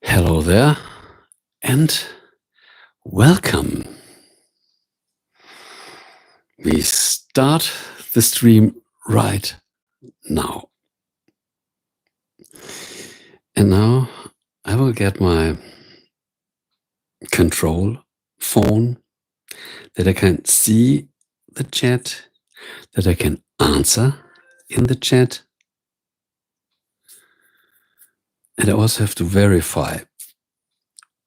Hello there, and welcome. We start the stream right now. And now I will get my control phone that I can see the chat, that I can answer in the chat. And I also have to verify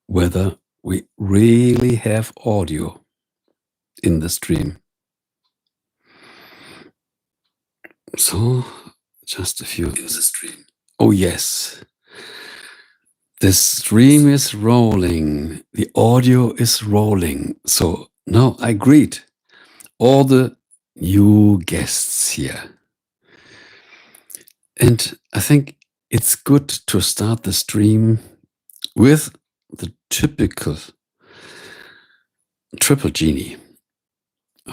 whether we really have audio in the stream. So, just a few in the stream. Oh, yes. The stream is rolling. The audio is rolling. So now I greet all the new guests here. And I think it's good to start the stream with the typical triple genie.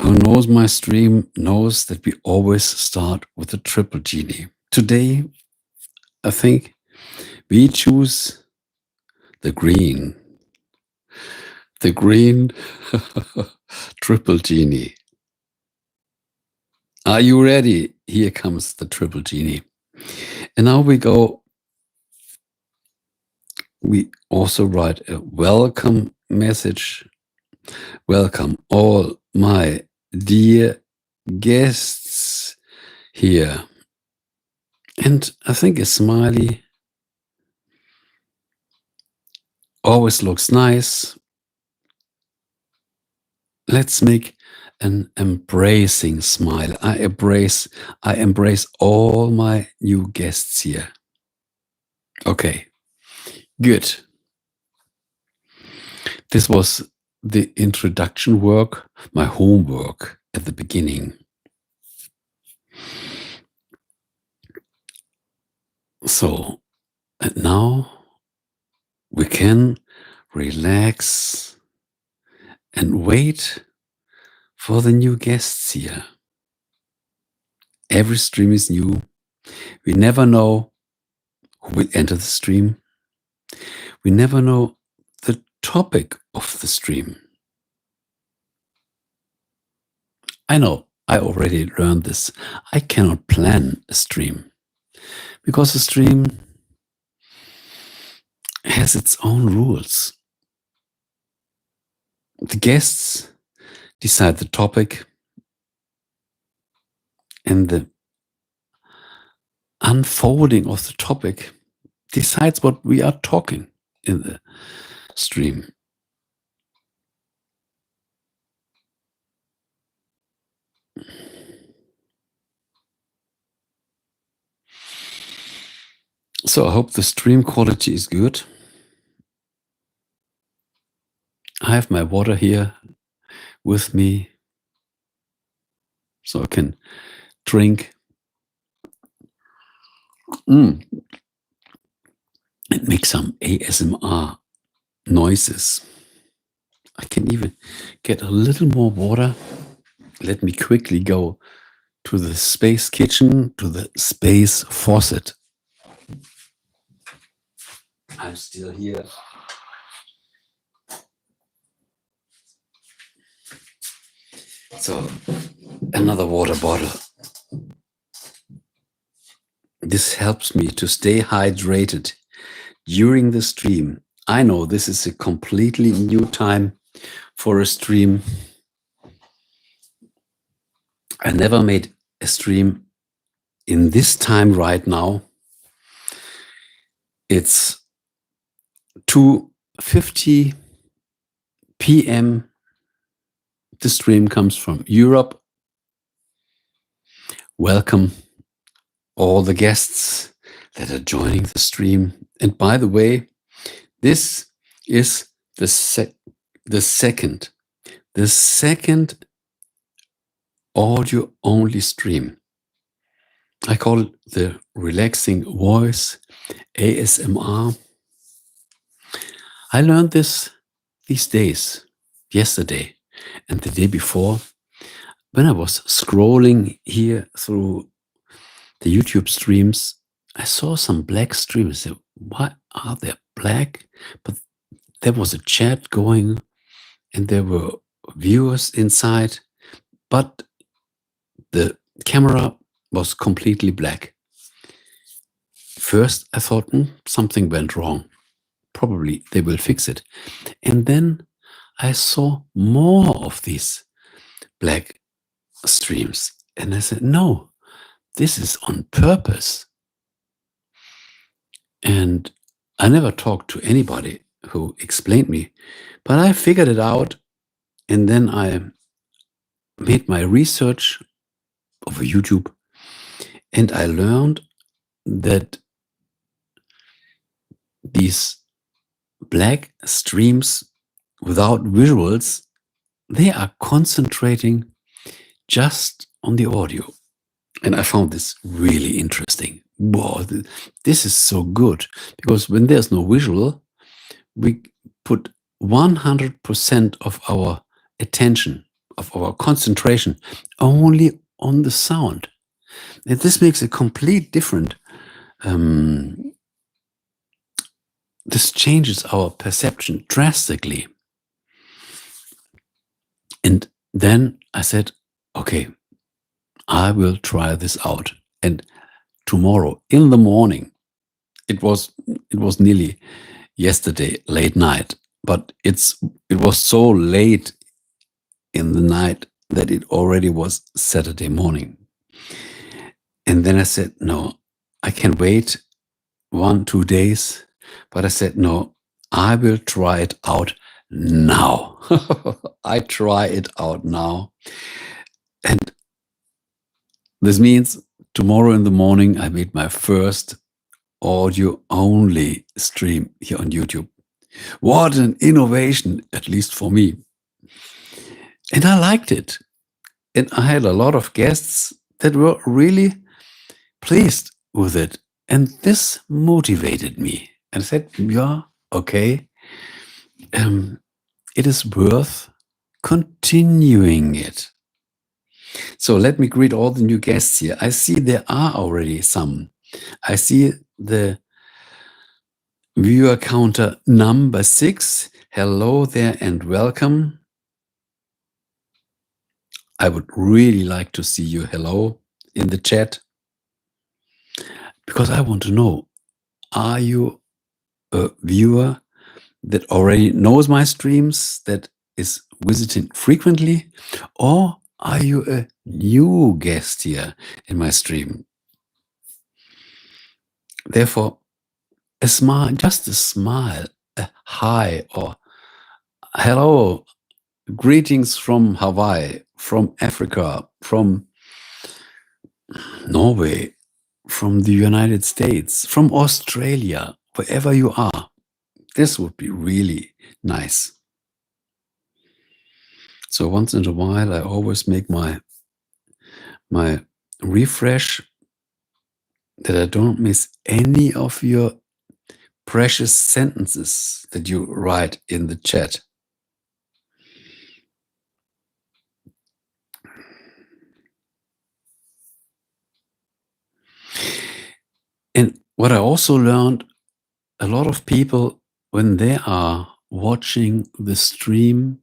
Who knows my stream knows that we always start with the triple genie. Today, I think we choose the green triple genie. Are you ready? Here comes the triple genie. And now we go. We also write a welcome message. Welcome all my dear guests here. And I think a smiley always looks nice. Let's make an embracing smile. I embrace all my new guests here. Okay, good. This was the introduction work, my homework at the beginning. So, and now we can relax and wait for the new guests here. Every stream is new. We never know who will enter the stream. We never know the topic of the stream. I know, I already learned this. I cannot plan a stream because a stream has its own rules. The guests decide the topic, and the unfolding of the topic decides what we are talking in the stream. So I hope the stream quality is good. I have my water here with me so I can drink and make some ASMR noises. I can even get a little more water. Let me quickly go to the space kitchen, to the space faucet. I'm still here. So, another water bottle. This helps me to stay hydrated during the stream. I know this is a completely new time for a stream. I never made a stream in this time right now. It's 2:50 p.m. The stream comes from Europe. Welcome all the guests that are joining the stream. And by the way, this is the second audio-only stream. I call it the relaxing voice ASMR. I learned this these days, yesterday and the day before, when I was scrolling here through the YouTube streams. I saw some black streams. I said, why are they black? But there was a chat going and there were viewers inside, but the camera was completely black. First, I thought, something went wrong. Probably they will fix it. And then I saw more of these black streams. And I said, no, this is on purpose. And I never talked to anybody who explained me, but I figured it out. And then I made my research over YouTube, and I learned that these black streams without visuals, they are concentrating just on the audio. And I found this really interesting. Wow, this is so good, because when there's no visual, we put 100% of our attention, of our concentration, only on the sound. And this makes a complete different. This changes our perception drastically. And then I said, okay, I will try this out. And tomorrow in the morning, it was nearly yesterday late night, but it was so late in the night that it already was Saturday morning. And then I said, no, I can wait 1-2 days. But I said, no, I will try it out now. I try it out now. And this means tomorrow in the morning, I made my first audio-only stream here on YouTube. What an innovation, at least for me. And I liked it. And I had a lot of guests that were really pleased with it. And this motivated me. And I said, yeah, okay. It is worth continuing it. So let me greet all the new guests here. I see there are already some. I see the viewer counter number 6. Hello there and welcome. I would really like to see you hello in the chat, because I want to know, are you a viewer that already knows my streams, that is visiting frequently, or are you a new guest here in my stream? Therefore, a smile, just a smile, a hi or hello, greetings from Hawaii, from Africa, from Norway, from the United States, from Australia, wherever you are. This would be really nice. So once in a while, I always make my refresh, that I don't miss any of your precious sentences that you write in the chat. And what I also learned, a lot of people, when they are watching the stream,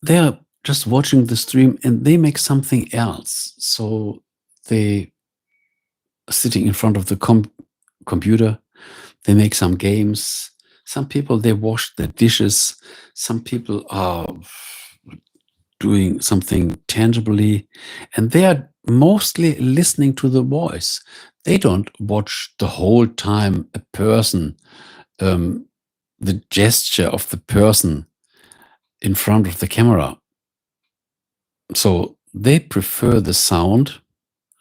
they are just watching the stream and they make something else. So they are sitting in front of the computer, they make some games. Some people, they wash their dishes. Some people are doing something tangibly, and they are mostly listening to the voice. They don't watch the whole time a person, the gesture of the person in front of the camera. So they prefer the sound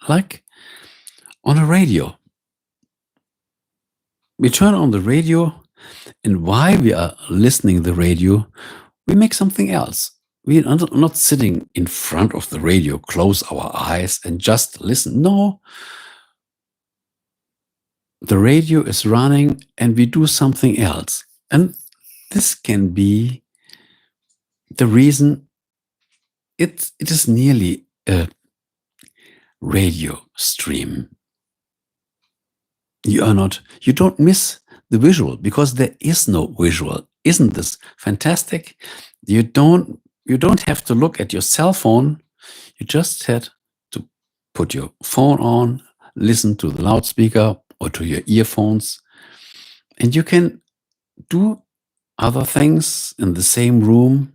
like on a radio. We turn on the radio, and while we are listening the radio, we make something else. We are not sitting in front of the radio, close our eyes and just listen. No, the radio is running and we do something else. And this can be the reason it is nearly a radio stream. you don't miss the visual because there is no visual. Isn't this fantastic? You don't have to look at your cell phone. You just had to put your phone on, listen to the loudspeaker or to your earphones, and you can do other things in the same room,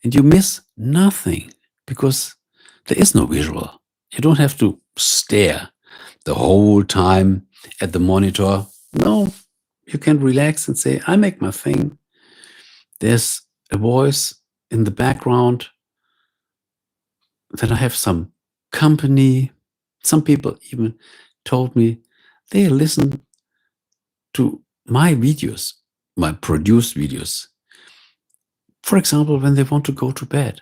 and you miss nothing because there is no visual. You don't have to stare the whole time at the monitor. No, you can relax and say, I make my thing. There's a voice in the background. Then I have some company. Some people even told me they listen to my videos, my produced videos. For example, when they want to go to bed,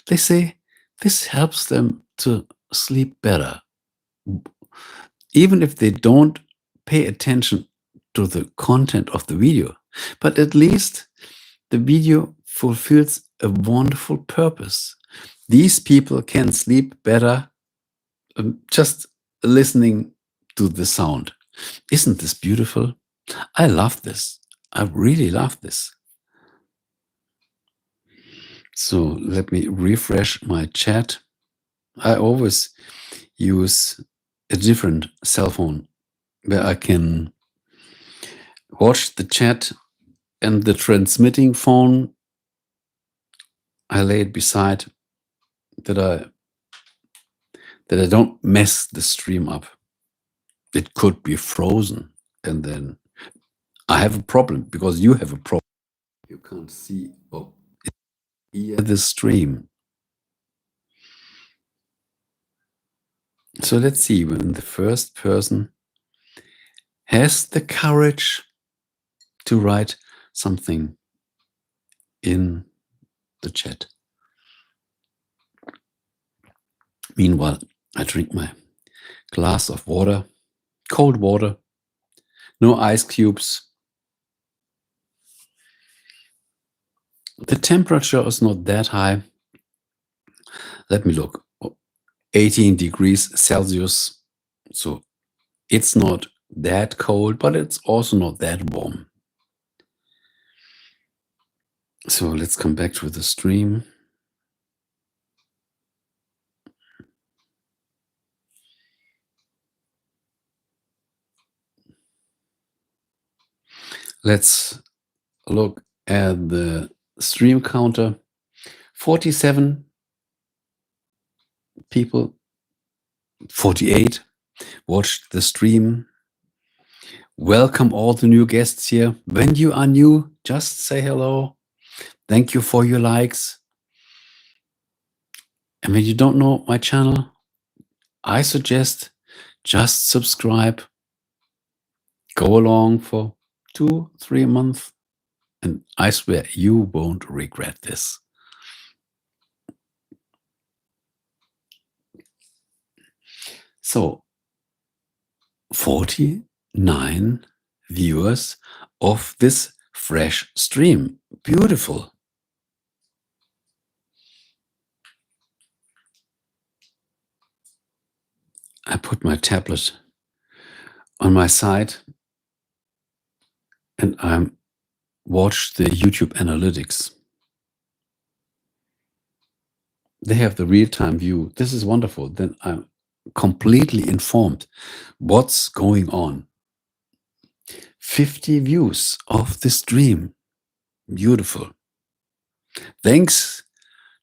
they say this helps them to sleep better. Even if they don't pay attention to the content of the video, but at least the video fulfills a wonderful purpose. These people can sleep better just listening to the sound. Isn't this beautiful? I love this. I really love this. So let me refresh my chat. I always use a different cell phone where I can watch the chat, and the transmitting phone I lay it beside that I don't mess the stream up. It could be frozen, and then I have a problem because you have a problem. You can't see or hear the stream. So let's see when the first person has the courage to write something in the chat. Meanwhile, I drink my glass of water, cold water, no ice cubes. The temperature is not that high. Let me look. 18 degrees Celsius. So it's not that cold, but it's also not that warm. So let's come back to the stream. Let's look at the stream counter. 47 people, 48 watched the stream. Welcome all the new guests here. When you are new, just say hello. Thank you for your likes. And when you don't know my channel, I suggest just subscribe. Go along for 2-3 months, and I swear you won't regret this. So 49 viewers of this fresh stream. Beautiful. I put my tablet on my side and I watch the YouTube analytics. They have the real-time view. This is wonderful. Then I'm completely informed what's going on. 50 views of the stream. Beautiful. Thanks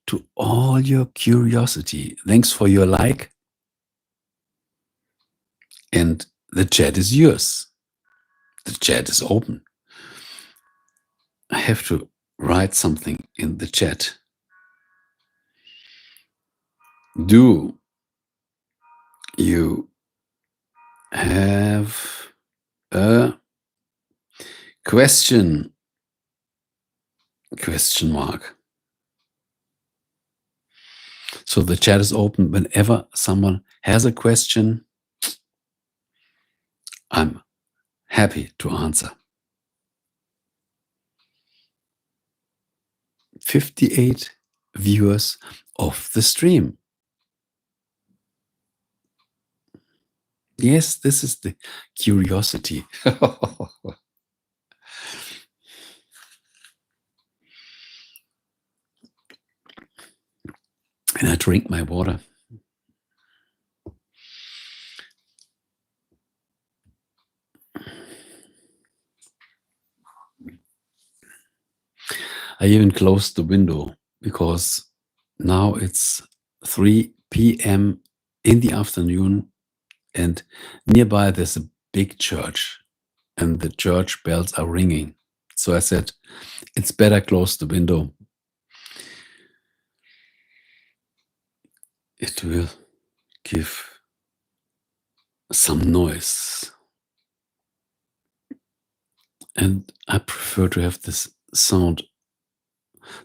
to all your curiosity. Thanks for your like. And the chat is yours. The chat is open. I have to write something in the chat. Do you have a question? Question mark. So the chat is open. Whenever someone has a question, I'm happy to answer. 58 viewers of the stream. Yes, this is the curiosity. And I drink my water. I even closed the window because now it's 3 p.m. in the afternoon, and nearby there's a big church and the church bells are ringing. So I said, it's better close the window. It will give some noise. And I prefer to have this sound,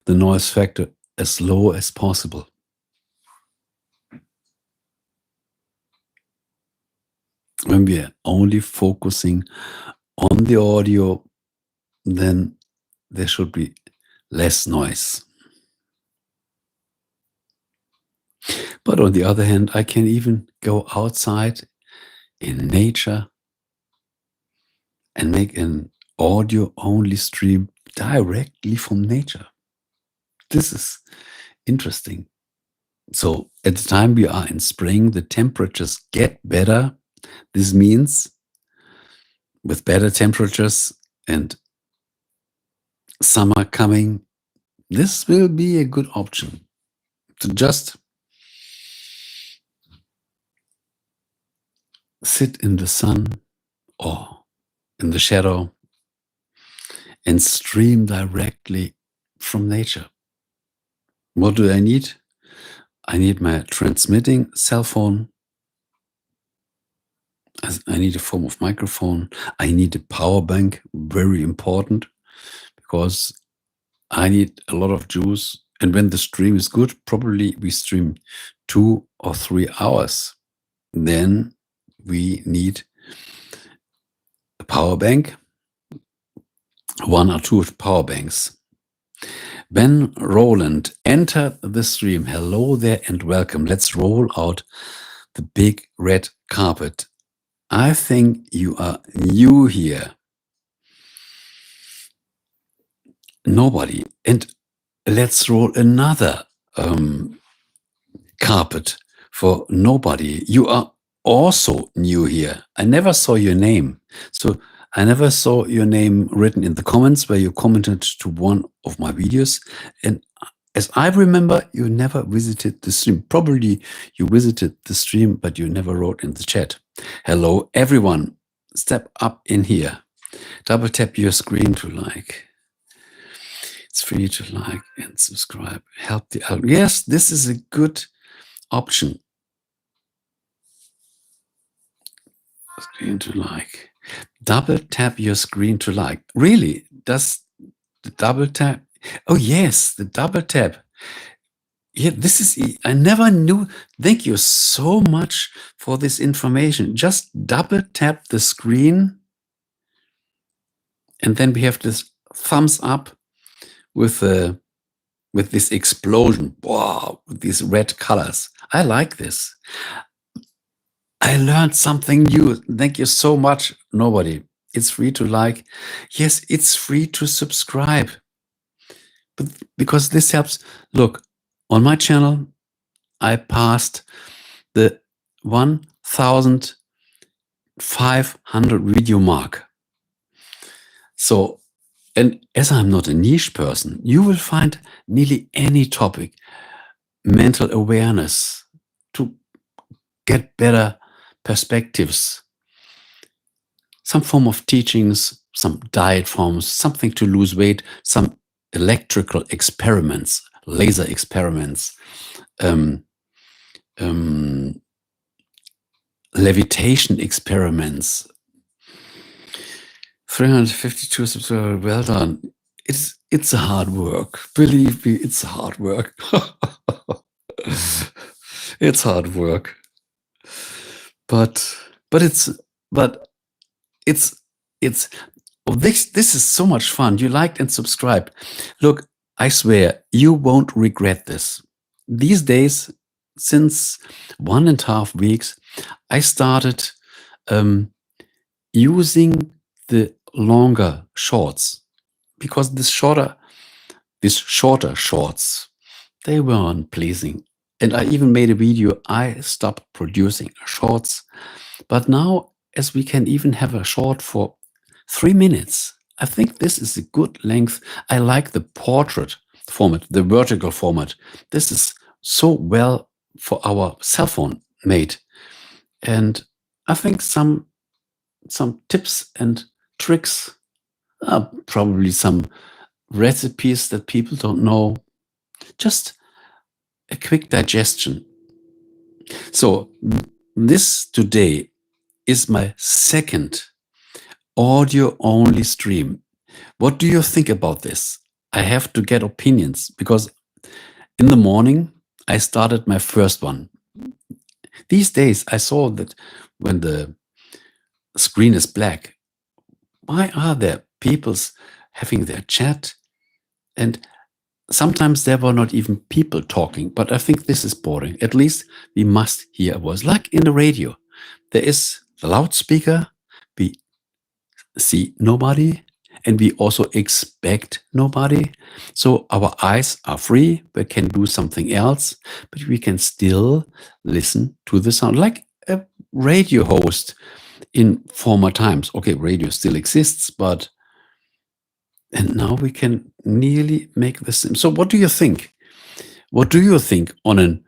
the noise factor, as low as possible. When we are only focusing on the audio, then there should be less noise. But on the other hand, I can even go outside in nature and make an audio-only stream directly from nature. This is interesting. So at the time we are in spring, the temperatures get better. This means with better temperatures and summer coming, this will be a good option to just sit in the sun or in the shadow and stream directly from nature. What do I need? I need my transmitting cell phone. I need a form of microphone. I need a power bank, very important, because I need a lot of juice. And when the stream is good, probably we stream 2 or 3 hours. Then we need a power bank, 1 or 2 power banks. Ben Roland, enter the stream. Hello there and welcome. Let's roll out the big red carpet. I think you are new here. Nobody. And let's roll another carpet for nobody. You are also new here. I never saw your name. So I never saw your name written in the comments where you commented to one of my videos. And as I remember, you never visited the stream. Probably you visited the stream, but you never wrote in the chat. Hello, everyone. Step up in here. Double tap your screen to like. It's free to like and subscribe. Help the algorithm. Yes, this is a good option. Screen to like. Double tap your screen to like. Really? Does the double tap? Oh yes, the double tap. Yeah, this is, I never knew. Thank you so much for this information. Just double tap the screen and then we have this thumbs up with this explosion. Wow, with these red colors. I like this. I learned something new. Thank you so much. Nobody. It's free to like. Yes, it's free to subscribe. But because this helps. Look, on my channel, I passed the 1,500 video mark. So, and as I'm not a niche person, you will find nearly any topic, mental awareness, to get better perspectives, some form of teachings, some diet forms, something to lose weight, some electrical experiments, laser experiments, levitation experiments. 352 subscribers, well done. It's a hard work. Believe me, it's hard work. It's hard work. But this is so much fun. You liked and subscribed. Look, I swear you won't regret this. These days, since 1.5 weeks, I started using the longer shorts, because these shorter shorts, they weren't pleasing. And I even made a video, I stopped producing shorts. But now, as we can even have a short for 3 minutes, I think this is a good length. I like the portrait format, the vertical format. This is so well for our cell phone made. And I think some tips and tricks, probably some recipes that people don't know, just a quick digestion. So this today is my second audio-only stream. What do you think about this? I have to get opinions, because in the morning I started my first one. These days I saw that when the screen is black, why are there people having their chat? And sometimes there were not even people talking, but I think this is boring. At least we must hear a voice, like in the radio. There is the loudspeaker, we see nobody, and we also expect nobody. So our eyes are free, we can do something else, but we can still listen to the sound, like a radio host in former times. Okay, radio still exists, and now we can nearly make the same. So what do you think? What do you think on an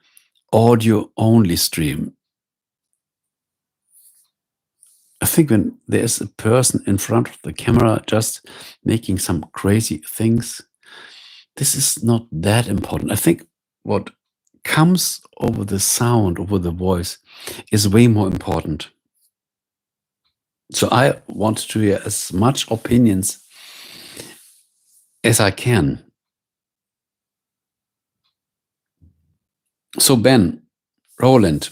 audio-only stream? I think when there's a person in front of the camera just making some crazy things, this is not that important. I think what comes over the sound, over the voice, is way more important. So I want to hear as much opinions as I can. So Ben, Roland,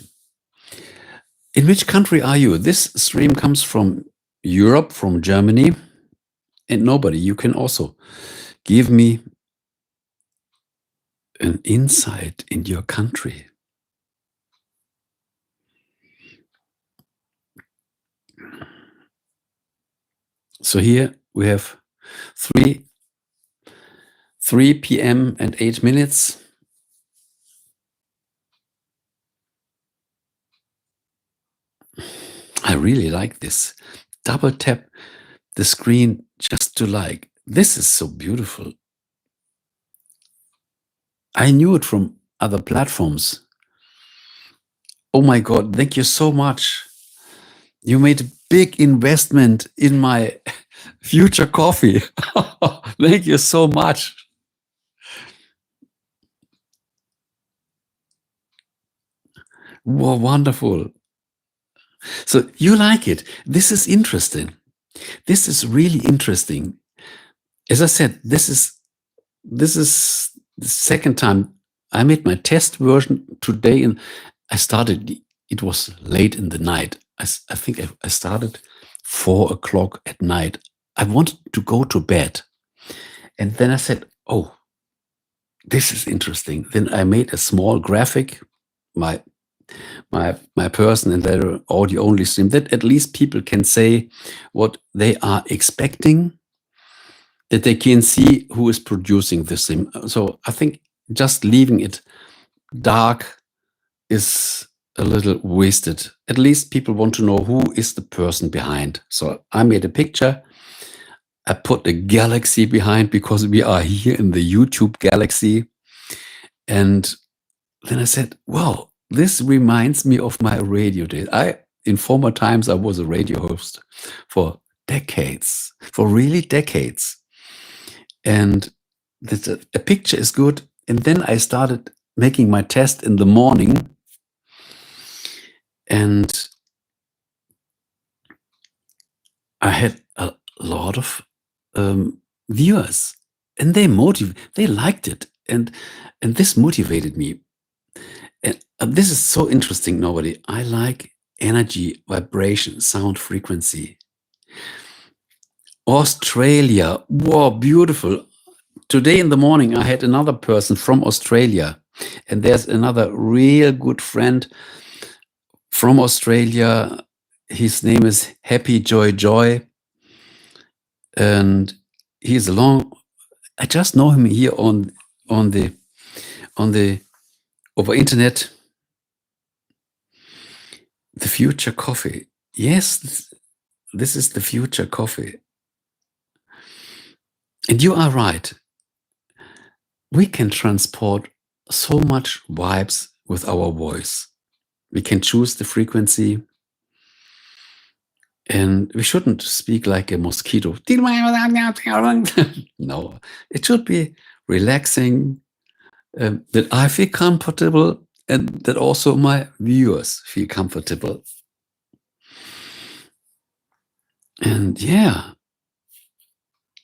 in which country are you? This stream comes from Europe, from Germany, and nobody. You can also give me an insight in your country. So here we have 3 p.m. and 8 minutes. I really like this. Double tap the screen just to like. This is so beautiful. I knew it from other platforms. Oh my God, thank you so much. You made a big investment in my future coffee. Thank you so much. Wow, wonderful. So you like it. This is interesting. This is really interesting. As I said, this is the second time I made my test version today, and I started, it was late in the night. I think I started 4 o'clock at night. I wanted to go to bed. And then I said, oh, this is interesting. Then I made a small graphic, my person in their audio only stream, that at least people can say what they are expecting, that they can see who is producing this thing. So I think just leaving it dark is a little wasted. At least people want to know who is the person behind. So I made a picture. I put a galaxy behind, because we are here in the YouTube galaxy. And then I said, wow, this reminds me of my radio days. In former times, I was a radio host for decades, for really decades. And a picture is good. And then I started making my test in the morning. And I had a lot of viewers, and they liked it. And this motivated me. And this is so interesting, nobody. I like energy, vibration, sound frequency. Australia, wow, beautiful. Today in the morning, I had another person from Australia, and there's another real good friend from Australia. his name is Happy Joy Joy, and he's I just know him here on the over internet. The future coffee. Yes, this is the future coffee. And you are right. We can transport so much vibes with our voice. We can choose the frequency, and we shouldn't speak like a mosquito. No, it should be relaxing, that I feel comfortable and that also my viewers feel comfortable. And yeah,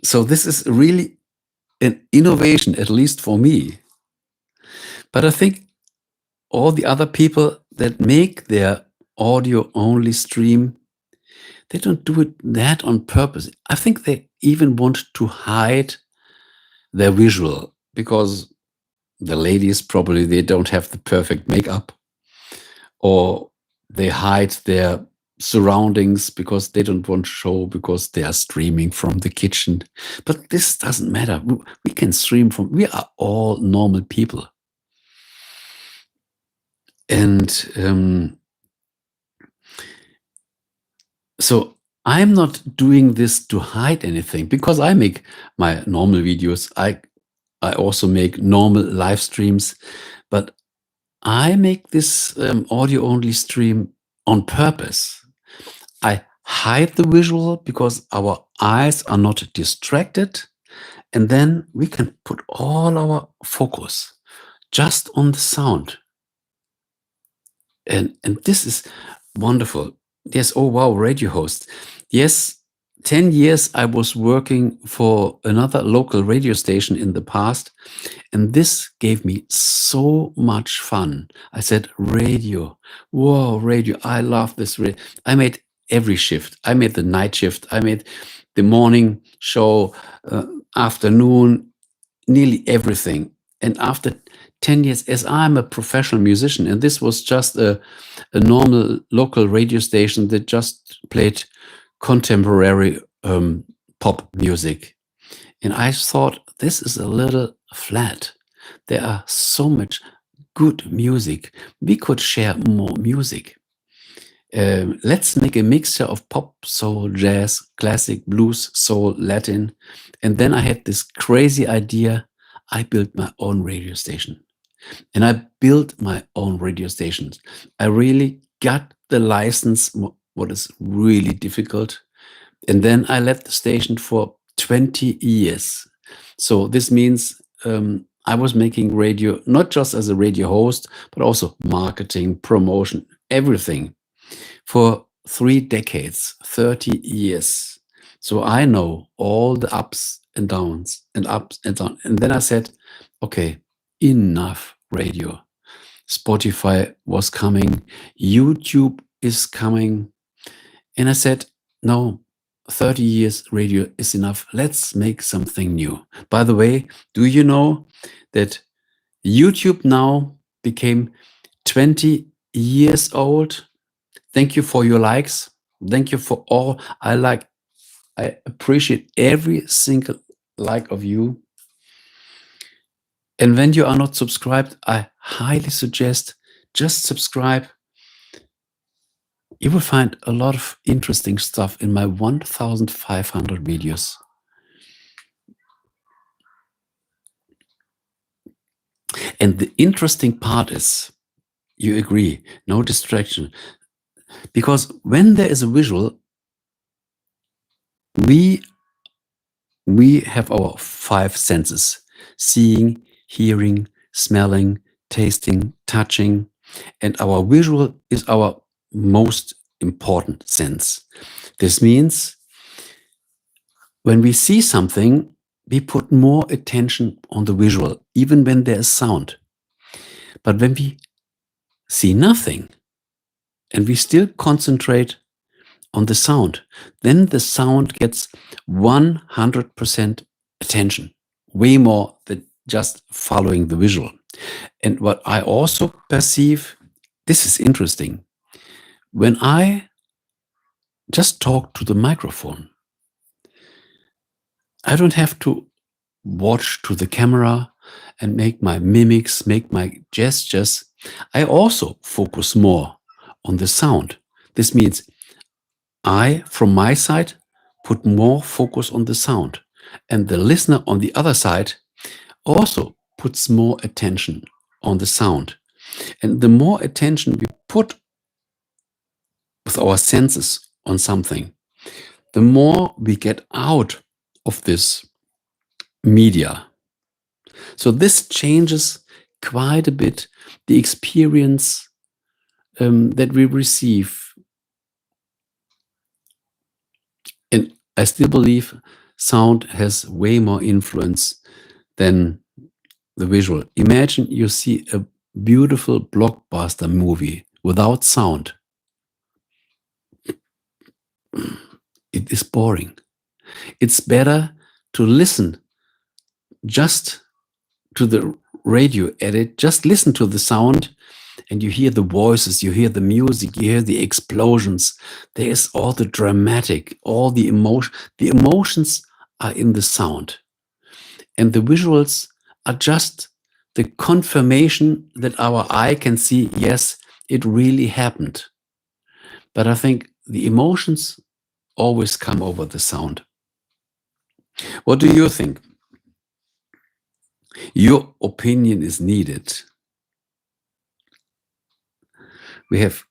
so this is really an innovation, at least for me. But I think all the other people that make their audio only stream, they don't do that on purpose. I think they even want to hide their visual, because the ladies probably, they don't have the perfect makeup, or they hide their surroundings because they don't want to show, because they are streaming from the kitchen. But this doesn't matter. We can stream from, we are all normal people. And so I'm not doing this to hide anything, because I make my normal videos. I also make normal live streams, but I make this audio only stream on purpose. I hide the visual because our eyes are not distracted, and then we can put all our focus just on the sound. And this is wonderful. Yes, oh wow, radio host. Yes, 10 years I was working for another local radio station in the past, and this gave me so much fun. I said, radio, whoa, radio, I love this. I made every shift. I made the night shift. I made the morning show, afternoon, nearly everything. And after 10 years, as I'm a professional musician, and this was just a normal local radio station that just played contemporary pop music. And I thought, this is a little flat. There are so much good music. We could share more music. Let's make a mixture of pop, soul, jazz, classic, blues, soul, Latin. And then I had this crazy idea. I built my own radio station. And I built my own radio stations. I really got the license, what is really difficult. And then I led the station for 20 years. So this means I was making radio, not just as a radio host, but also marketing, promotion, everything for 3 decades, 30 years. So I know all the ups and downs and ups and downs. And then I said, okay, enough radio. Spotify was coming. YouTube is coming. And I said, no, 30 years radio is enough. Let's make something new. By the way, do you know that YouTube now became 20 years old? Thank you for your likes. Thank you for all. I appreciate every single like of you. And when you are not subscribed, I highly suggest just subscribe. You will find a lot of interesting stuff in my 1,500 videos. And the interesting part is, you agree, no distraction. Because when there is a visual, we have our 5 senses: seeing, hearing, smelling, tasting, touching. And our visual is our most important sense. This means when we see something, we put more attention on the visual, even when there is sound. But when we see nothing and we still concentrate on the sound, then the sound gets 100% attention, way more than just following the visual. And what I also perceive, this is interesting. When I just talk to the microphone. I don't have to watch to the camera and make my mimics, make my gestures. I also focus more on the sound. This means I, from my side, put more focus on the sound. And the listener on the other side also puts more attention on the sound. And the more attention we put with our senses on something, the more we get out of this media. So this changes quite a bit the experience that we receive. And I still believe sound has way more influence than the visual. Imagine you see a beautiful blockbuster movie without sound. It is boring. It's better to listen just to the radio edit, just listen to the sound, and you hear the voices, you hear the music, you hear the explosions. There's all the dramatic, all the emotion. The emotions are in the sound. And the visuals are just the confirmation that our eye can see, yes, it really happened. But I think the emotions always come over the sound. What do you think? Your opinion is needed. We have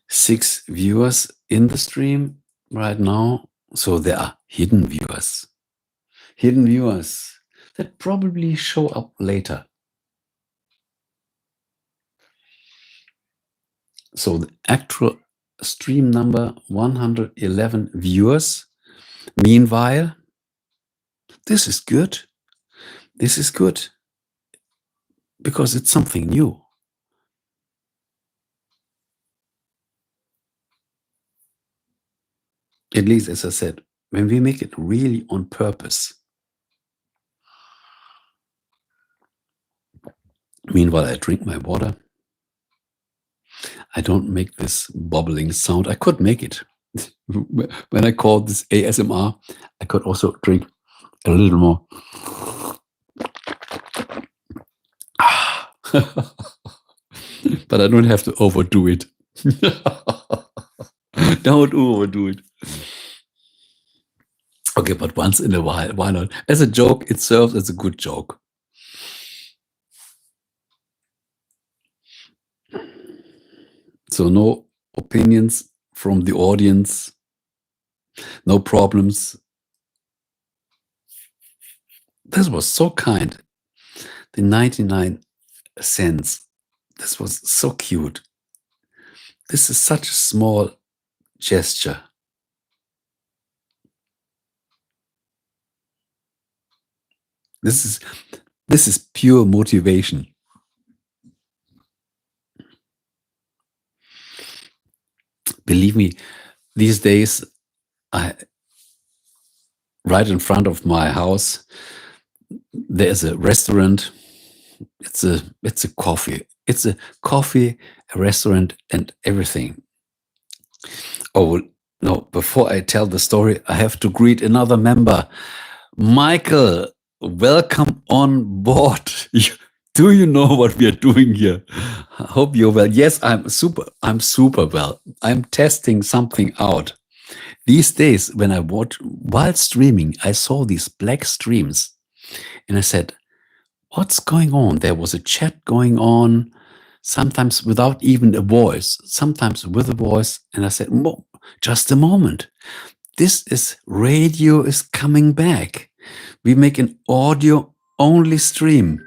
6 viewers in the stream right now. So there are hidden viewers. Hidden viewers that probably show up later. So the actual stream number 111 viewers. Meanwhile, this is good. This is good because it's something new. At least, as I said, when we make it really on purpose. Meanwhile, I drink my water. I don't make this bubbling sound. I could make it. When I call this ASMR, I could also drink a little more. But I don't have to overdo it. Don't overdo it. Okay, but once in a while, why not? As a joke, it serves as a good joke. So no opinions from the audience, no problems. This was so kind. The 99 cents. This was so cute. This is such a small gesture. This is pure motivation. Believe me, these days, right in front of my house, there's a restaurant. It's a coffee. It's a coffee, a restaurant, and everything. Oh no! Before I tell the story, I have to greet another member, Michael. Welcome on board. Do you know what we are doing here? I hope you're well. Yes, I'm super well. I'm testing something out. These days, when I watch while streaming, I saw these black streams, and I said, "What's going on?" There was a chat going on, sometimes without even a voice, sometimes with a voice, and I said, "Just a moment. This is radio is coming back. We make an audio-only stream."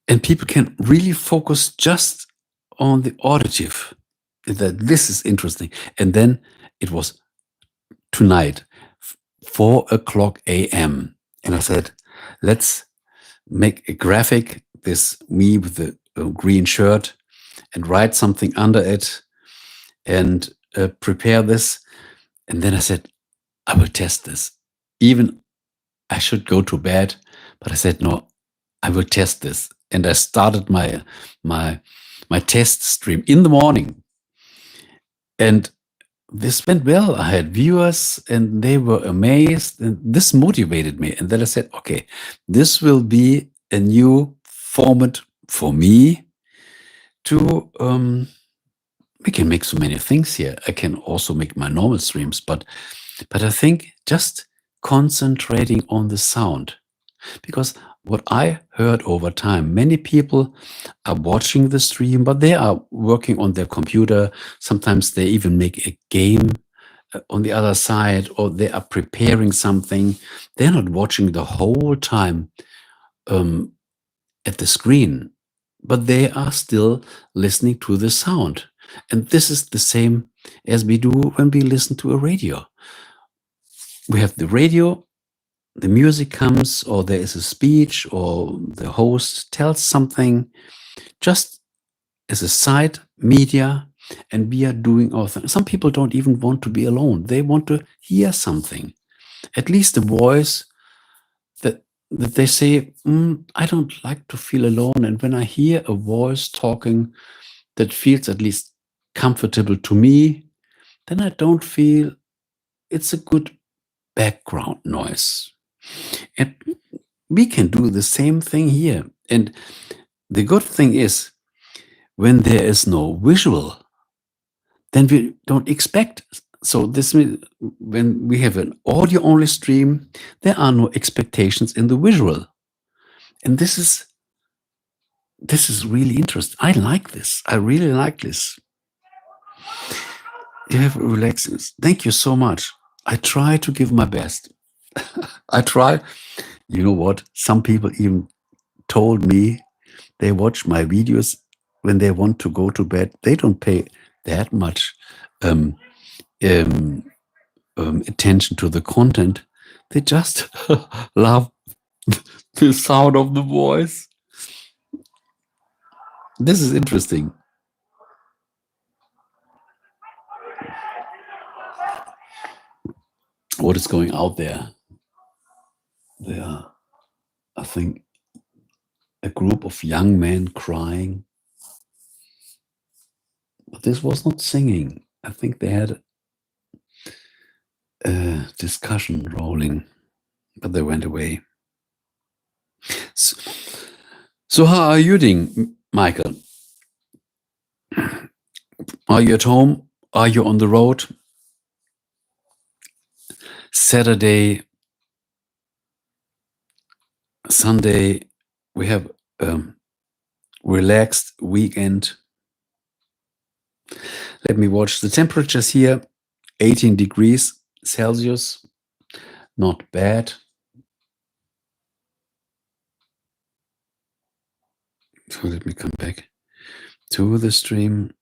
And people can really focus just on the auditive. That this is interesting. And then it was tonight, 4:00 a.m. And I said, let's make a graphic, this me with the green shirt, and write something under it and prepare this. And then I said, I will test this. Even I should go to bed, but I said, no, I will test this. And I started my test stream in the morning. And this went well. I had viewers and they were amazed, and this motivated me. And then I said, okay, this will be a new format for me to, we can make so many things here. I can also make my normal streams, but I think just concentrating on the sound, because what I heard over time, many people are watching the stream, but they are working on their computer. Sometimes they even make a game on the other side, or they are preparing something. They're not watching the whole time at the screen, but they are still listening to the sound. And this is the same as we do when we listen to a radio. We have the radio, the music comes, or there is a speech, or the host tells something just as a side media, and we are doing our thing. Some people don't even want to be alone. They want to hear something, at least a voice that they say, I don't like to feel alone. And when I hear a voice talking that feels at least comfortable to me, then I don't feel it's a good background noise. And we can do the same thing here. And the good thing is, when there is no visual, then we don't expect. So this means when we have an audio-only stream, there are no expectations in the visual. And this is really interesting. I like this. I really like this. You have relaxing. Thank you so much. I try to give my best. I try. You know what? Some people even told me they watch my videos when they want to go to bed. They don't pay that much attention to the content. They just love the sound of the voice. This is interesting. What is going out there? There are, I think, a group of young men crying. But this was not singing. I think they had a discussion rolling, but they went away. So how are you doing, Michael? Are you at home? Are you on the road? Saturday, Sunday, we have a relaxed weekend. Let me watch the temperatures here. 18 degrees Celsius, not bad. So let me come back to the stream.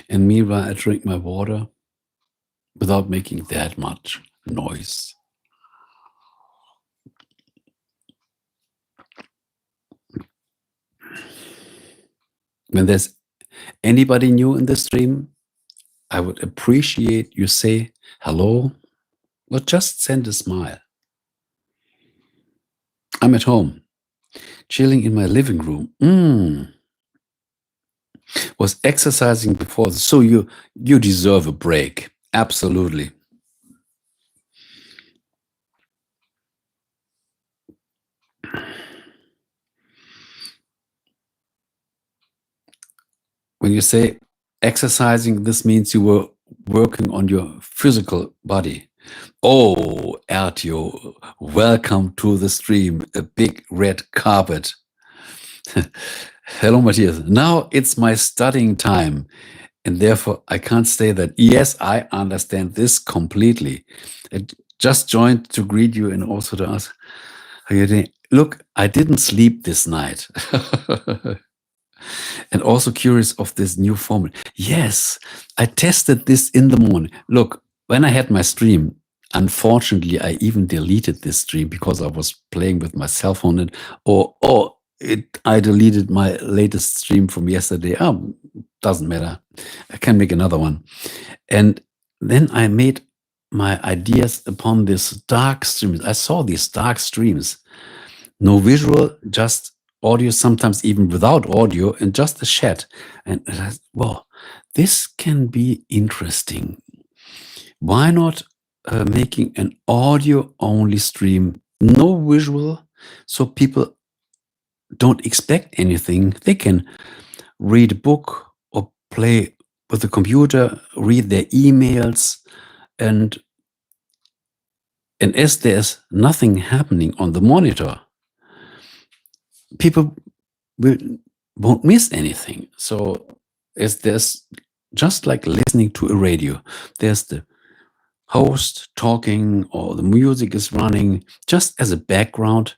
And meanwhile, I drink my water without making that much noise. When there's anybody new in the stream, I would appreciate you say hello, or just send a smile. I'm at home, chilling in my living room. Was exercising before, so you deserve a break. Absolutely. When you say exercising, this means you were working on your physical body. Oh, Ertio, welcome to the stream, a big red carpet. Hello, Matthias. Now it's my studying time, and therefore I can't say that. Yes, I understand this completely. I just joined to greet you and also to ask how you're doing. Look, I didn't sleep this night. And also curious of this new format. Yes, I tested this in the morning. Look, when I had my stream, unfortunately, I even deleted this stream because I was playing with my cell phone, and I deleted my latest stream from yesterday. Doesn't matter. I can make another one. And then I made my ideas upon this dark streams. I saw these dark streams, No visual, just audio, sometimes even without audio, and just a chat. And well, this can be interesting. Why not making an audio-only stream, no visual, so people don't expect anything. They can read a book or play with the computer, read their emails, and as there's nothing happening on the monitor, people won't miss anything. So as there's just like listening to a radio, there's the host talking or the music is running just as a background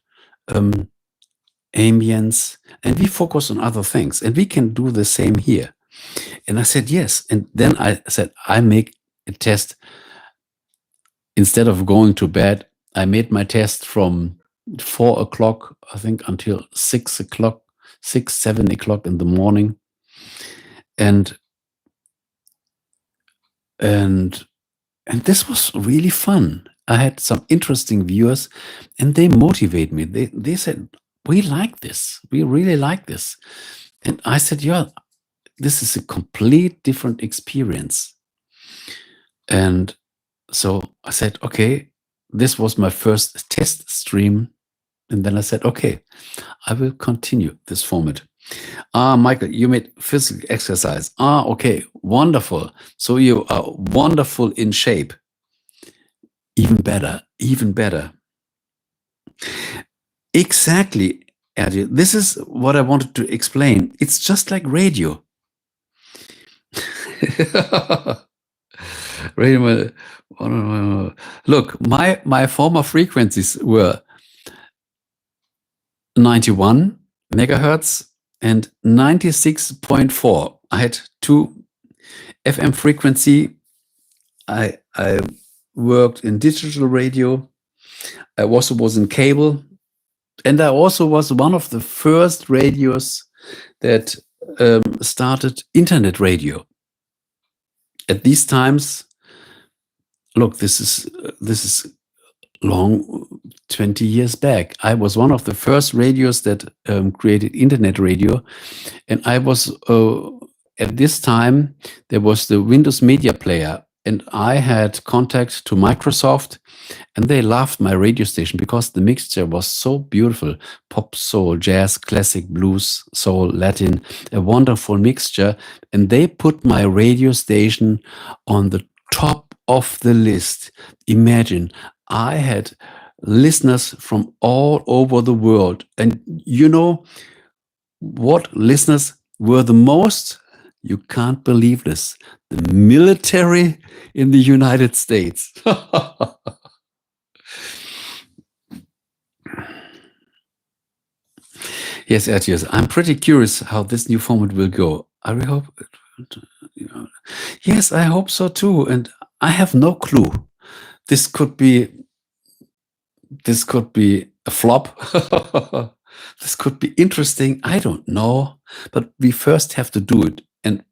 ambience, and we focus on other things, and we can do the same here. And I said yes, and then I said I make a test. Instead of going to bed, I made my test from 4 o'clock, I think, until 6 o'clock, 7 o'clock in the morning. And this was really fun. I had some interesting viewers, and they motivate me. They said, we like this. We really like this. And I said, yeah, this is a complete different experience. And so I said, okay, this was my first test stream. And then I said, okay, I will continue this format. Michael, you made physical exercise. Okay, wonderful. So you are wonderful in shape. Even better, even better. Exactly, Adi. This is what I wanted to explain. It's just like radio. Radio. Look, my former frequencies were 91 megahertz and 96.4. I had two FM frequency. I worked in digital radio. I also was in cable, and I also was one of the first radios that started internet radio. At these times, look, this is long, 20 years back. I was one of the first radios that created internet radio, and I was at this time there was the Windows Media Player, and I had contact to Microsoft, and they loved my radio station because the mixture was so beautiful: pop, soul, jazz, classic, blues, soul, Latin, a wonderful mixture. And they put my radio station on the top of the list. Imagine, I had listeners from all over the world. And you know what listeners were the most? You can't believe this. The military in the United States. Yes, Matthias, I'm pretty curious how this new format will go. I really hope yes, I hope so too. And I have no clue. This could be a flop. This could be interesting. I don't know. But we first have to do it. And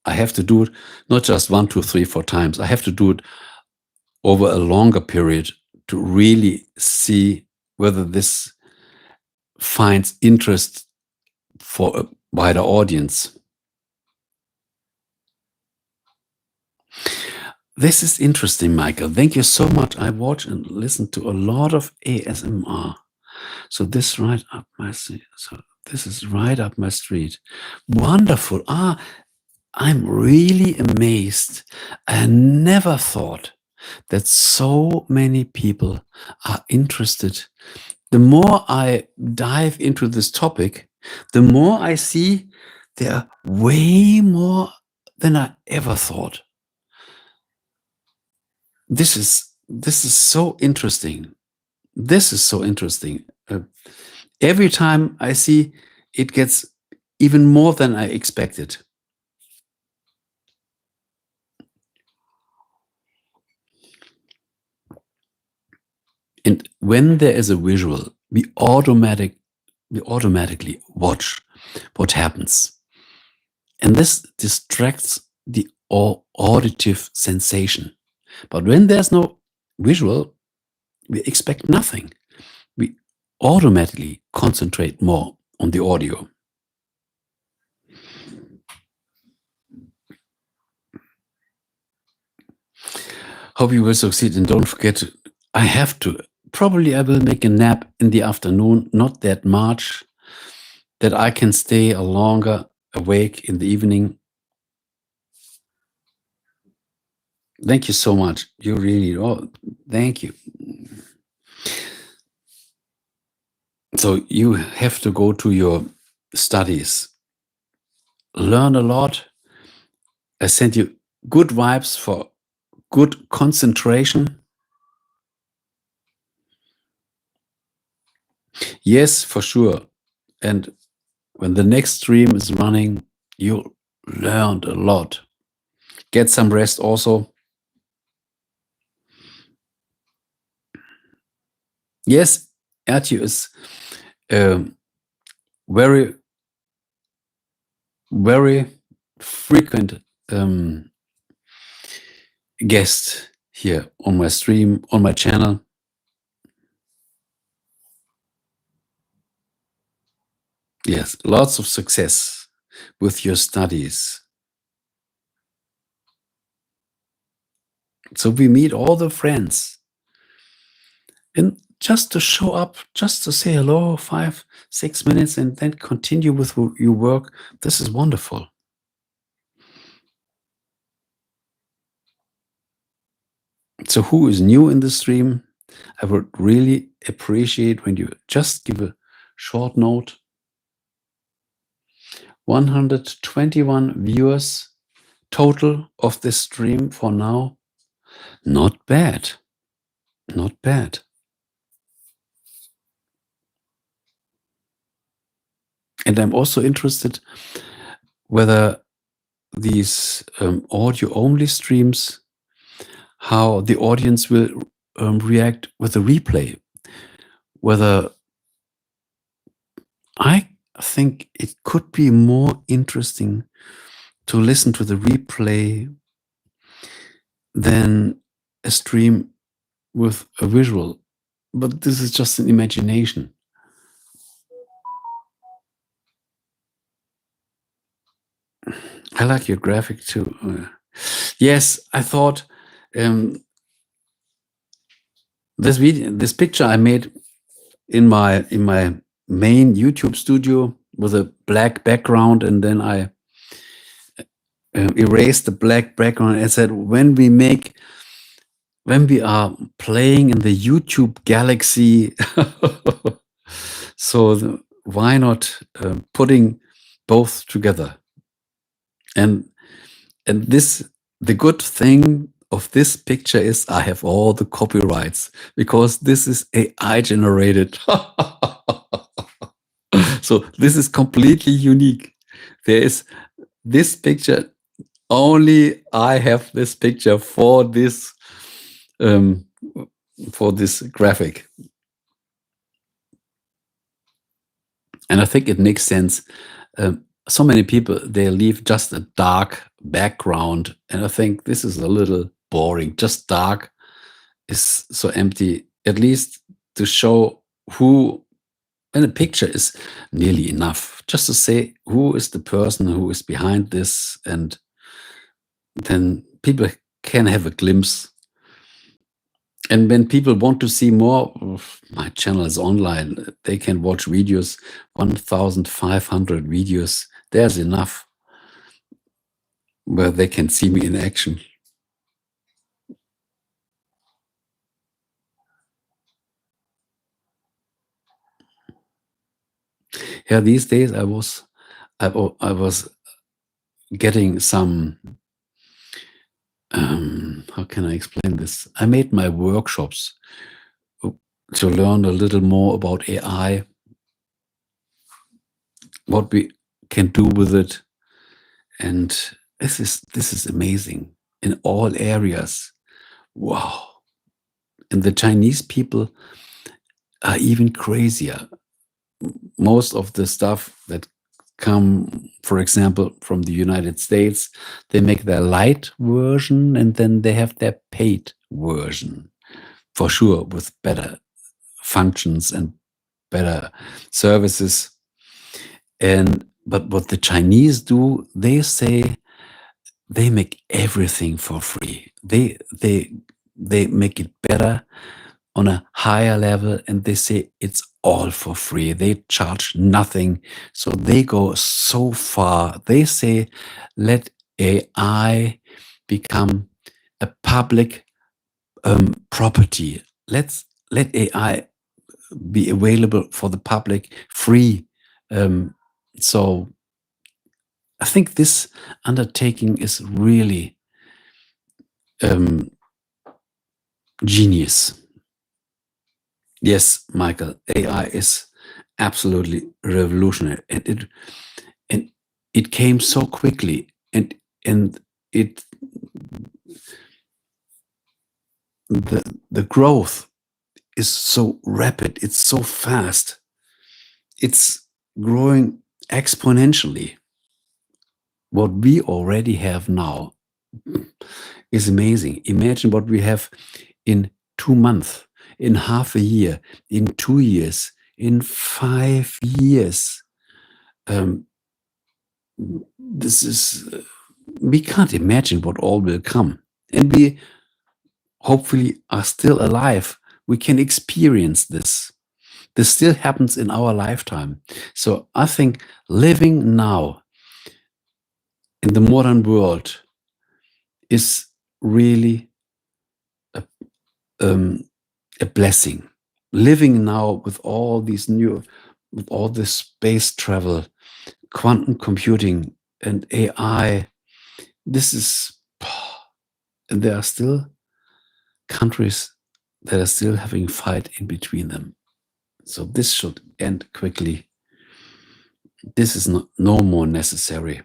I have to do it not just 1, 2, 3, 4 times. I have to do it over a longer period to really see whether this finds interest for a wider audience. This is interesting, Michael. Thank you so much. I watch and listen to a lot of ASMR. So this right up my street. So this is right up my street. Wonderful. I'm really amazed. I never thought that so many people are interested. The more I dive into this topic, the more I see there are way more than I ever thought. This is so interesting. This is so interesting. Every time I see, it gets even more than I expected. And when there is a visual, we automatically watch what happens. And this distracts the auditive sensation. But when there's no visual, we expect nothing. We automatically concentrate more on the audio. Hope you will succeed, and don't forget, I will make a nap in the afternoon, not that much, that I can stay longer awake in the evening. Thank you so much. You really, thank you. So you have to go to your studies, learn a lot. I sent you good vibes for good concentration. Yes, for sure. And when the next stream is running, you'll learn a lot. Get some rest also. Yes, Ertje is very, very frequent guest here on my stream, on my channel. Yes, lots of success with your studies. So we meet all the friends. And just to show up, just to say hello, 5-6 minutes, and then continue with your work. This is wonderful. So who is new in the stream? I would really appreciate when you just give a short note. 121 viewers total of this stream for now. Not bad. Not bad. And I'm also interested whether these audio-only streams, how the audience will react with the replay. Whether I think it could be more interesting to listen to the replay than a stream with a visual. But this is just an imagination. I like your graphic too. Yes, I thought this picture I made in my main YouTube studio with a black background, and then I erased the black background and said, when we are playing in the YouTube galaxy, so why not putting both together? And the good thing of this picture is I have all the copyrights, because this is AI generated. So this is completely unique. There is this picture, only I have this picture for this graphic. And I think it makes sense. So many people, they leave just a dark background, and I think this is a little boring. Just dark is so empty. At least to show who, and a picture is nearly enough, just to say who is the person who is behind this, and then people can have a glimpse. And when people want to see more, my channel is online. They can watch videos, 1,500 videos. There's enough where they can see me in action. Yeah, these days I was getting some, how can I explain this? I made my workshops to learn a little more about AI, what we can do with it. And this is amazing in all areas. Wow. And the Chinese people are even crazier. Most of the stuff that come, for example, from the United States, they make their light version, and then they have their paid version, for sure, with better functions and better services. But what the Chinese do, they say they make everything for free. They make it better on a higher level, and they say it's all for free. They charge nothing. So they go so far. They say, let AI become a public property. Let AI be available for the public free. So I think this undertaking is really genius. Yes, Michael, AI is absolutely revolutionary, and it came so quickly, and it the growth is so rapid, it's so fast, it's growing exponentially. What we already have now is amazing. Imagine what we have in 2 months, in half a year, in 2 years, in 5 years. This is, we can't imagine what all will come. And we hopefully are still alive. We can experience this. This still happens in our lifetime. So I think living now in the modern world is really a blessing. Living now with all these with all this space travel, quantum computing, and AI, this is, and there are still countries that are still having fight in between them. So this should end quickly. This is no more necessary.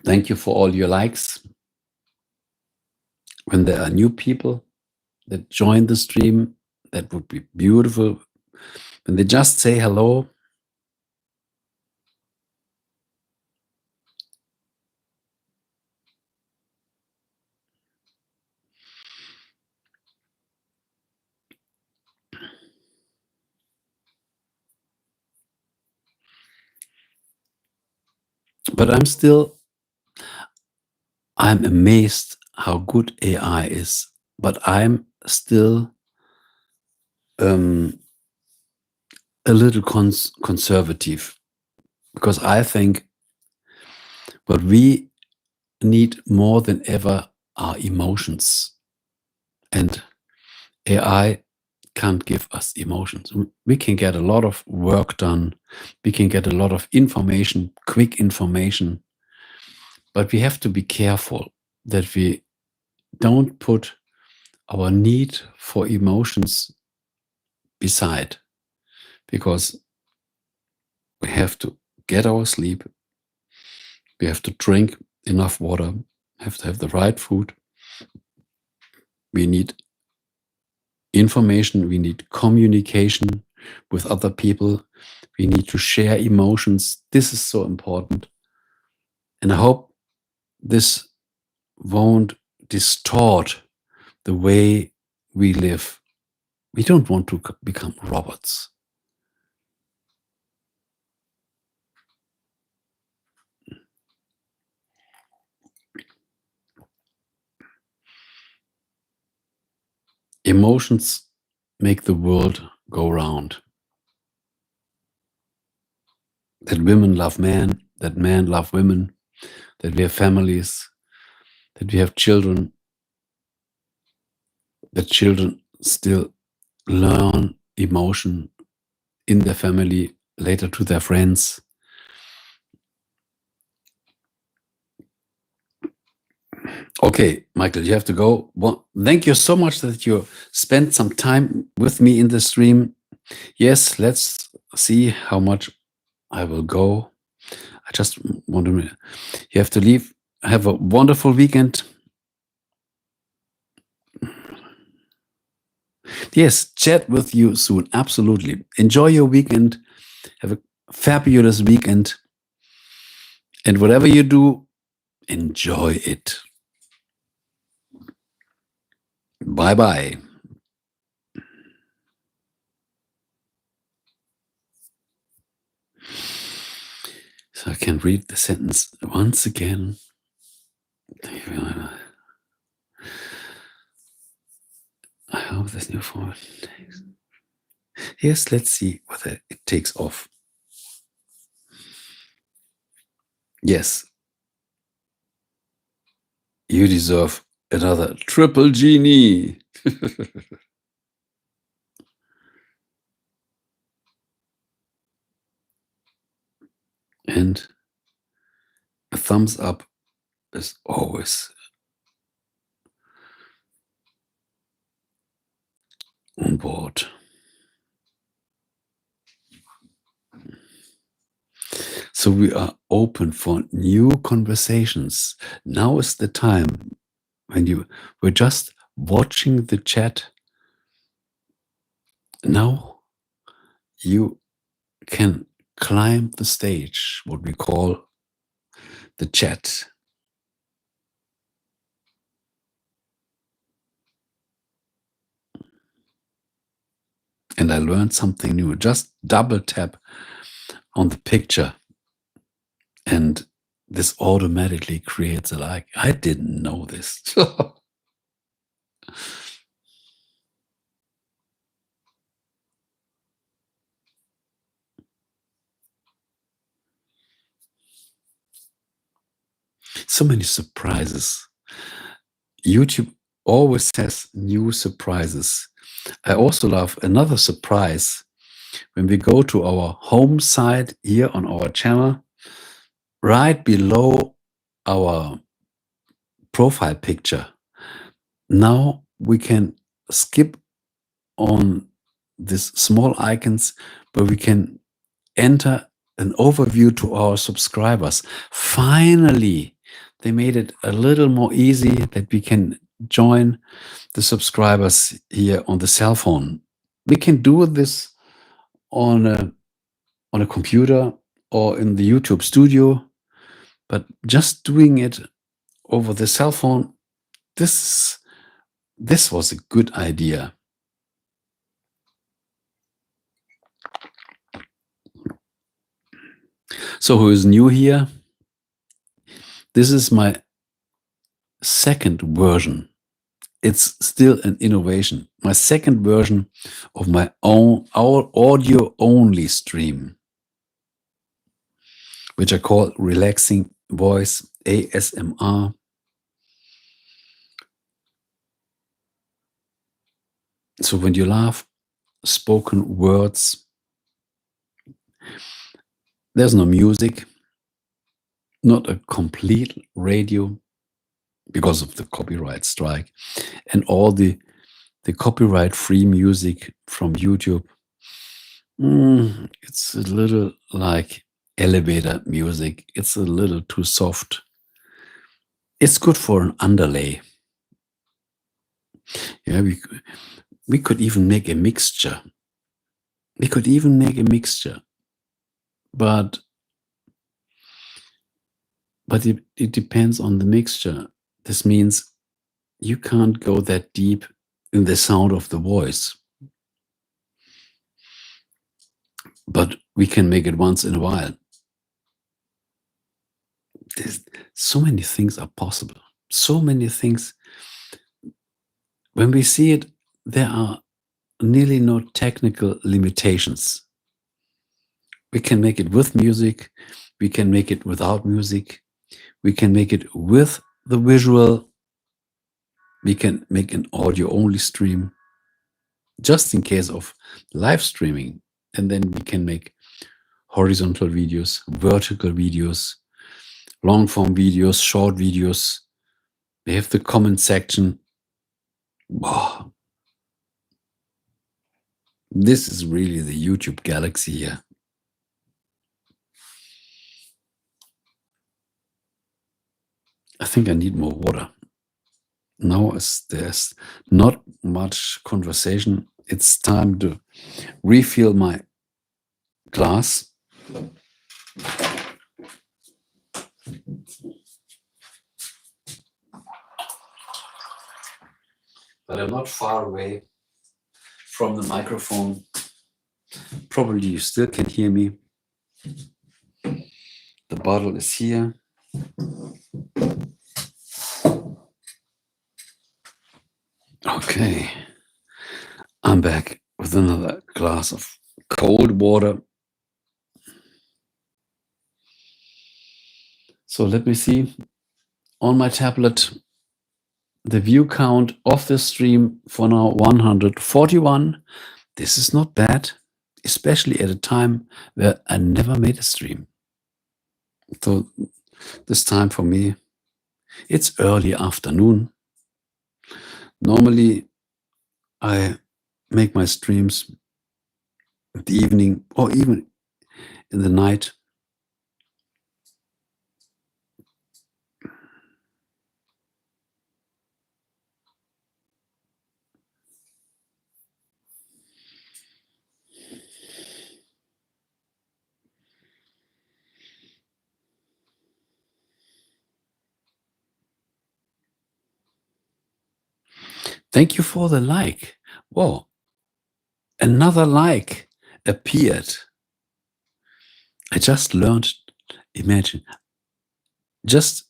Thank you for all your likes. When there are new people that join the stream, that would be beautiful. When they just say hello, but I'm amazed how good AI is, but I'm still a little conservative, because I think what we need more than ever are emotions, and AI can't give us emotions. We can get a lot of work done, we can get a lot of information, quick information, but we have to be careful that we don't put our need for emotions beside, because we have to get our sleep, we have to drink enough water, have to have the right food, we need information, we need communication with other people, we need to share emotions. This is so important, and I hope this won't distort the way we live. We don't want to become robots. Emotions make the world go round. That women love men, that men love women, that we have families, that we have children, that children still learn emotion in their family, later to their friends. Okay, Michael, you have to go. Well, thank you so much that you spent some time with me in the stream. Yes, let's see how much I will go. I just want to, you have to leave. Have a wonderful weekend. Yes, chat with you soon. Absolutely. Enjoy your weekend. Have a fabulous weekend. And whatever you do, enjoy it. Bye-bye. So I can read the sentence once again. I hope this new format takes. Yes, let's see whether it takes off. Yes. You deserve another triple genie. And a thumbs up is always on board. So we are open for new conversations. Now is the time when you were just watching the chat. Now you can climb the stage, what we call the chat. And I learned something new. Just double tap on the picture and this automatically creates a like. I didn't know this. So many surprises. YouTube always has new surprises. I also love another surprise. When we go to our home site here on our channel, right below our profile picture, now we can skip on these small icons where we can enter an overview to our subscribers. Finally, they made it a little more easy that we can join the subscribers here on the cell phone. We can do this on a computer or in the YouTube studio, but just doing it over the cell phone, this was a good idea. So who is new here? This is my second version. It's still an innovation. My second version of my own audio only stream, which I call Relaxing Voice ASMR. So when you laugh, spoken words, there's no music, not a complete radio because of the copyright strike and all the copyright free music from YouTube. It's a little like elevator music. It's a little too soft. It's good for an underlay. Yeah, we could even make a mixture. But it depends on the mixture. This means you can't go that deep in the sound of the voice. But we can make it once in a while. So many things are possible. So many things. When we see it, there are nearly no technical limitations. We can make it with music. We can make it without music. We can make it with the visual. We can make an audio-only stream, just in case of live streaming. And then we can make horizontal videos, vertical videos, long-form videos, short videos. We have the comment section. Wow. This is really the YouTube galaxy here. I think I need more water. Now, as there's not much conversation, it's time to refill my glass. but I'm not far away from the microphone. Probably you still can hear me. The bottle is here. Okay, I'm back with another glass of cold water. So let me see. On my tablet, the view count of the stream for now 141. This is not bad, especially at a time where I never made a stream. So this time for me, it's early afternoon. Normally, I make my streams in the evening or even in the night. Thank you for the like. Whoa, another like appeared. I just learned, imagine, just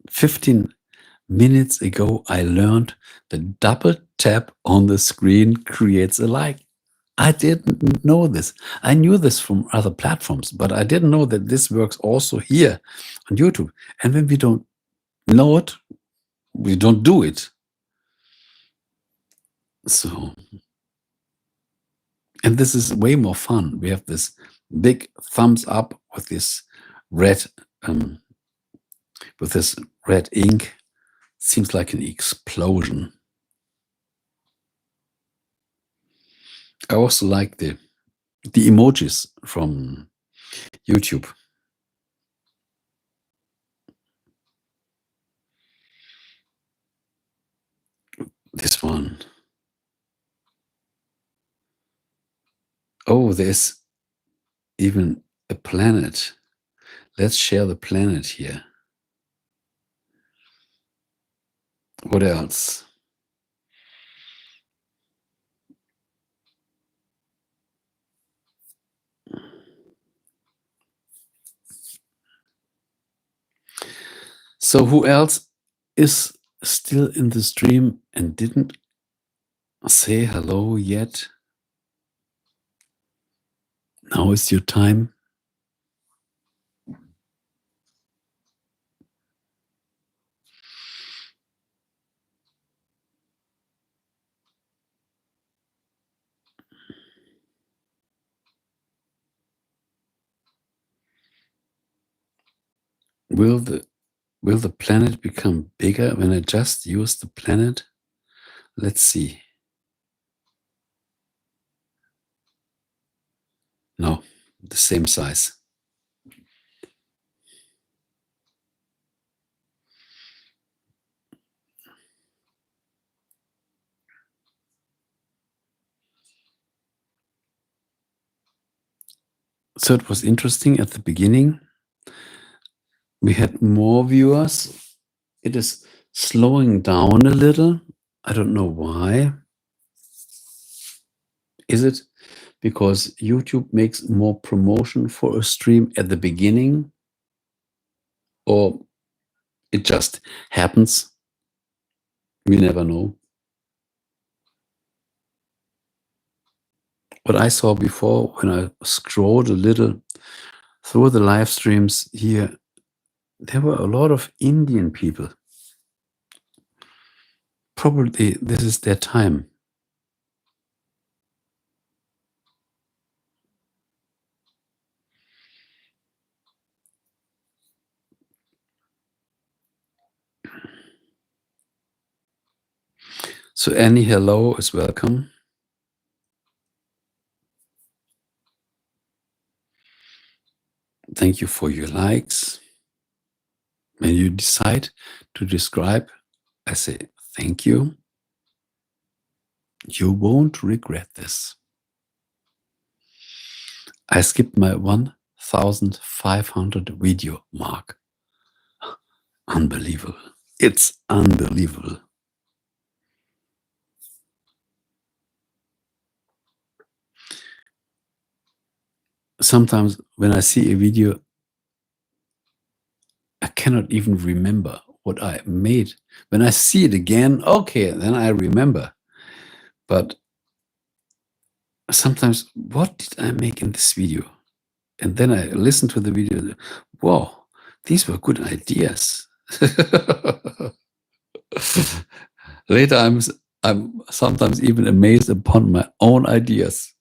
15 minutes ago, I learned the double tap on the screen creates a like. I didn't know this. I knew this from other platforms, but I didn't know that this works also here on YouTube. And when we don't know it, we don't do it. So, and this is way more fun. We have this big thumbs up with this red, ink. Seems like an explosion. I also like the emojis from YouTube. This one. Oh, there's even a planet. Let's share the planet here. What else? So who else is still in the stream and didn't say hello yet? Now is your time. Will the planet become bigger when I just use the planet? Let's see. No, the same size. So it was interesting at the beginning. We had more viewers. It is slowing down a little. I don't know why. Is it because YouTube makes more promotion for a stream at the beginning? Or it just happens? We never know. What I saw before when I scrolled a little through the live streams here, there were a lot of Indian people. Probably this is their time. So any hello is welcome. Thank you for your likes. When you decide to describe, I say thank you. You won't regret this. I skipped my 1,500 video mark. Unbelievable. It's unbelievable. sometimes when I see a video, I cannot even remember what I made. When I see it again, okay, then I remember. But sometimes, what did I make in this video? And then I listen to the video. Whoa, these were good ideas. Later, I'm sometimes even amazed upon my own ideas.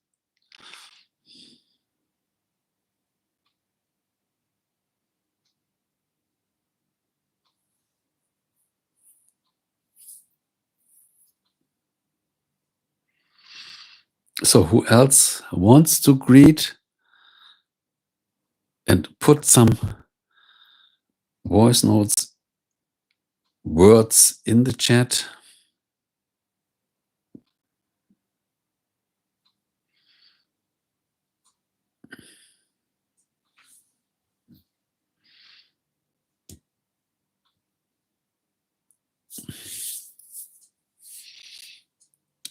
So who else wants to greet and put some voice notes, words in the chat?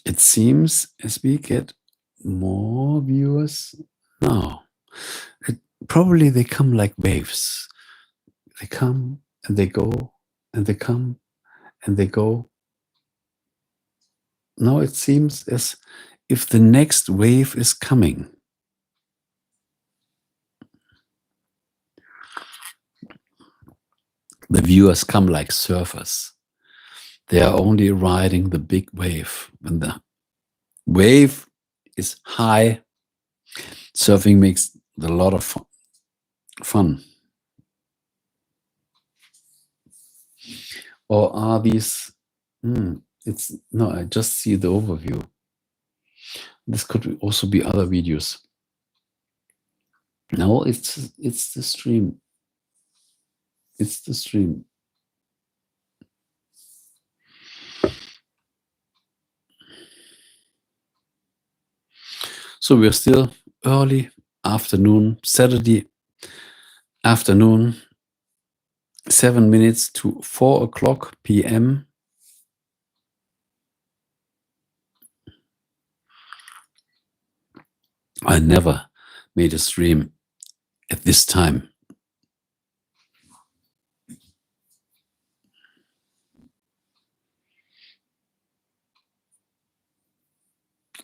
It seems as we get more viewers now. Probably they come like waves. They come and they go, and they come and they go. Now it seems as if the next wave is coming. The viewers come like surfers. They are only riding the big wave. When the wave is high, surfing makes a lot of fun. Or are these, it's no, I just see the overview. This could also be other videos. No, it's the stream. It's the stream. So we're still early afternoon, Saturday afternoon, 7 minutes to 4 o'clock p.m. I never made a stream at this time.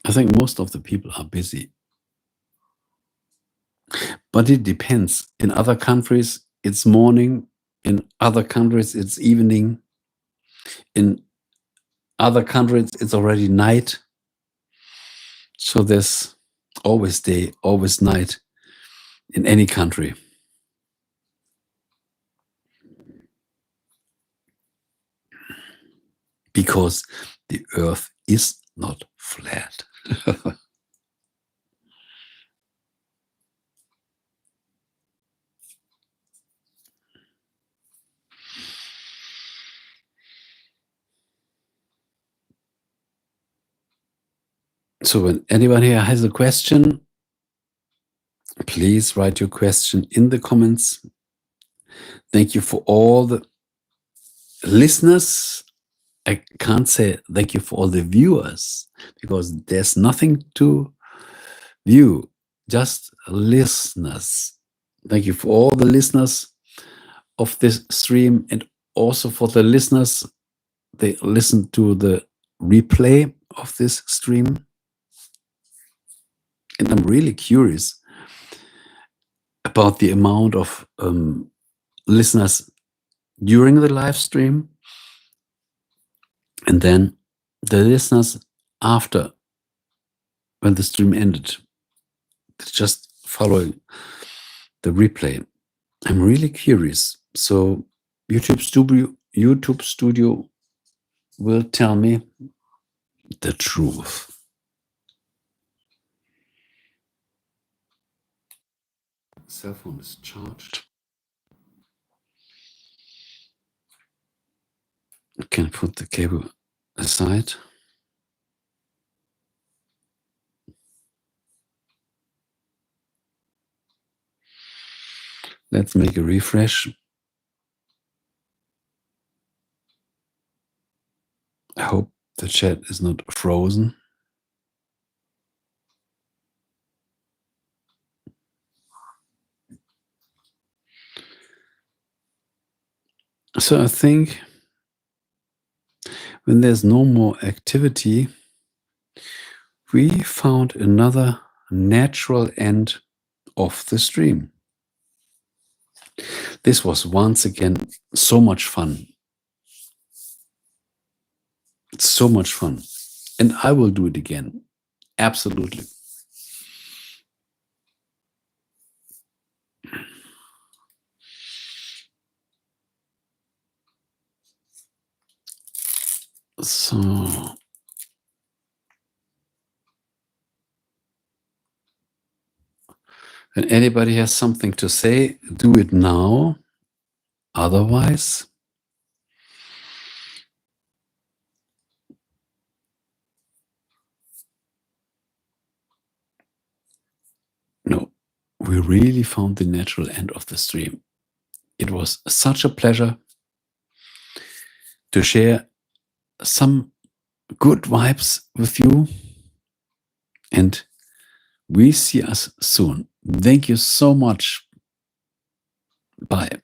I think most of the people are busy. But it depends. In other countries, it's morning. In other countries, it's evening. In other countries, it's already night. So there's always day, always night in any country. Because the earth is not flat. So when anyone here has a question, please write your question in the comments. Thank you for all the listeners. I can't say thank you for all the viewers because there's nothing to view, just listeners. Thank you for all the listeners of this stream and also for the listeners they listen to the replay of this stream. And I'm really curious about the amount of listeners during the live stream and then the listeners after, when the stream ended, just following the replay. I'm really curious. So YouTube Studio will tell me the truth. Cell phone is charged. I can put the cable aside. Let's make a refresh. I hope the chat is not frozen. So I think when there's no more activity, we found another natural end of the stream. This was once again so much fun. It's so much fun. And I will do it again. Absolutely. So, when anybody has something to say, do it now. Otherwise, no, we really found the natural end of the stream. It was such a pleasure to share some good vibes with you, and we see us soon. Thank you so much. Bye.